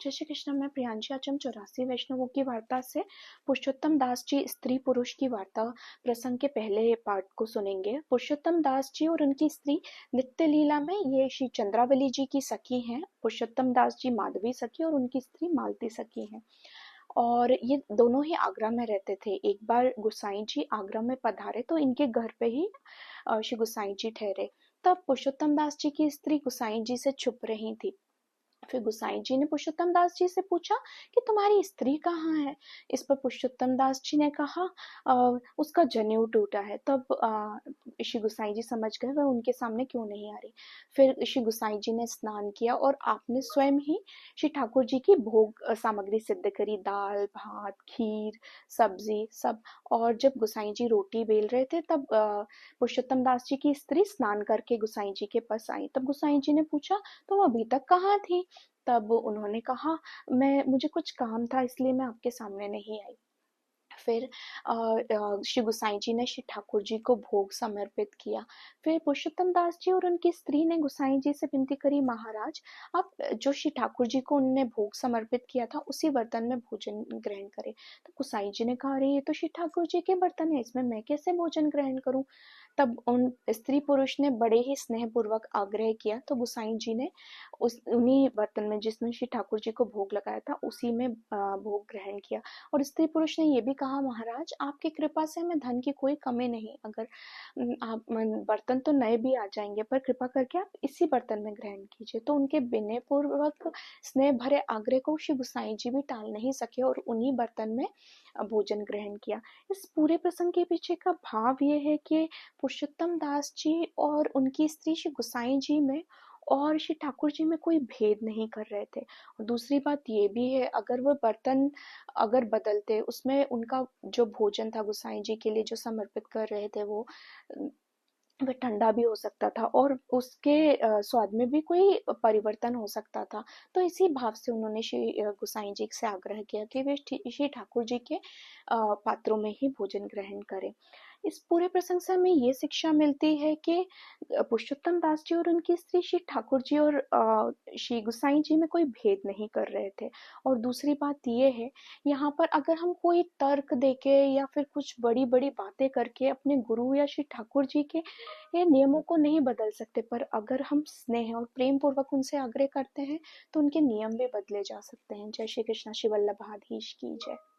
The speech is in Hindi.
जय श्री कृष्ण। मैं प्रियांशी। आज हम 84 वैष्णवों की वार्ता से पुरुषोत्तम दास जी स्त्री पुरुष की वार्ता प्रसंग के पहले पार्ट को सुनेंगे। पुरुषोत्तम दास जी और उनकी स्त्री नित्य लीला में ये श्री चंद्रावली जी की सखी हैं। पुरुषोत्तम दास जी माधवी सखी और उनकी स्त्री मालती सखी हैं और ये दोनों ही आगरा में रहते थे। एक बार गुसाई जी आगरा में पधारे तो इनके घर पे ही श्री गुसाई जी ठहरे। तब पुरुषोत्तम दास जी की स्त्री गुसाई जी से छुप रही थी। फिर गुसाई जी ने पुरुषोत्तम दास जी से पूछा कि तुम्हारी स्त्री कहाँ है। इस पर पुरुषोत्तम दास जी ने कहा उसका जनेऊ टूटा है। तब श्री गुसाई जी समझ गए वह उनके सामने क्यों नहीं आ रही। फिर श्री गुसाई जी ने स्नान किया और आपने स्वयं ही श्री ठाकुर जी की भोग सामग्री सिद्ध करी, दाल भात खीर सब्जी सब। और जब गुसाई जी रोटी बेल रहे थे तब पुरुषोत्तम दास जी की स्त्री स्नान करके गुसाई जी के पास आई। तब गुसाई जी ने पूछा तुम अभी तक कहाँ थी। तब उन्होंने कहा मुझे कुछ काम था इसलिए मैं आपके सामने नहीं आई। फिर श्री गुसाई जी ने श्री ठाकुर जी को भोग समर्पित किया। फिर पुरुषोत्तम दास जी और उनकी स्त्री ने गुसाई जी से विनती करी, महाराज आप जो श्री ठाकुर जी को उन्होंने भोग समर्पित किया था उसी बर्तन में भोजन ग्रहण करें। तो गुसाई जी ने कहा अरे ये तो श्री ठाकुर जी के बर्तन है, इसमें मैं कैसे भोजन ग्रहण करूं। तब उन स्त्री पुरुष ने बड़े ही स्नेह पूर्वक आग्रह किया तो गुसाई जी ने उस उन्हीं बर्तन में जिसमें श्री ठाकुर जी को भोग लगाया था उसी में भोग ग्रहण किया। और स्त्री पुरुष ने ये भी कहा महाराज आपकी कृपा से हमें धन की कोई कमी नहीं। अगर आप बर्तन तो नए भी आ जाएंगे पर कृपा करके आप इसी बर्तन में ग्रहण कीजिए। तो उनके विनय पूर्वक स्नेह भरे आग्रह को श्री गुसाई जी भी टाल नहीं सके और उन्हीं बर्तन में भोजन ग्रहण किया। इस पूरे प्रसंग के पीछे का भाव ये है कि पुरुषोत्तम दास जी और उनकी स्त्री श्री गुसाई जी में और श्री ठाकुर जी में कोई भेद नहीं कर रहे थे। और दूसरी बात ये भी है अगर वो बर्तन अगर बदलते उसमें उनका जो भोजन था गुसाई जी के लिए जो समर्पित कर रहे थे वह ठंडा भी हो सकता था और उसके स्वाद में भी कोई परिवर्तन हो सकता था। तो इसी भाव से उन्होंने श्री गुसाई जी से आग्रह किया कि वे श्री ठाकुर जी के पात्रों में ही भोजन ग्रहण करें। इस पूरे प्रसंग से हमें ये शिक्षा मिलती है कि पुरुषोत्तम दास जी और उनकी स्त्री श्री ठाकुर जी और श्री गुसाई जी में कोई भेद नहीं कर रहे थे। और दूसरी बात ये है यहाँ पर अगर हम कोई तर्क देके या फिर कुछ बड़ी बड़ी बातें करके अपने गुरु या श्री ठाकुर जी के ये नियमों को नहीं बदल सकते, पर अगर हम स्नेह और प्रेम पूर्वक उनसे आग्रह करते हैं तो उनके नियम भी बदले जा सकते हैं। जय श्री कृष्ण। श्री वल्लभाधीश की जय।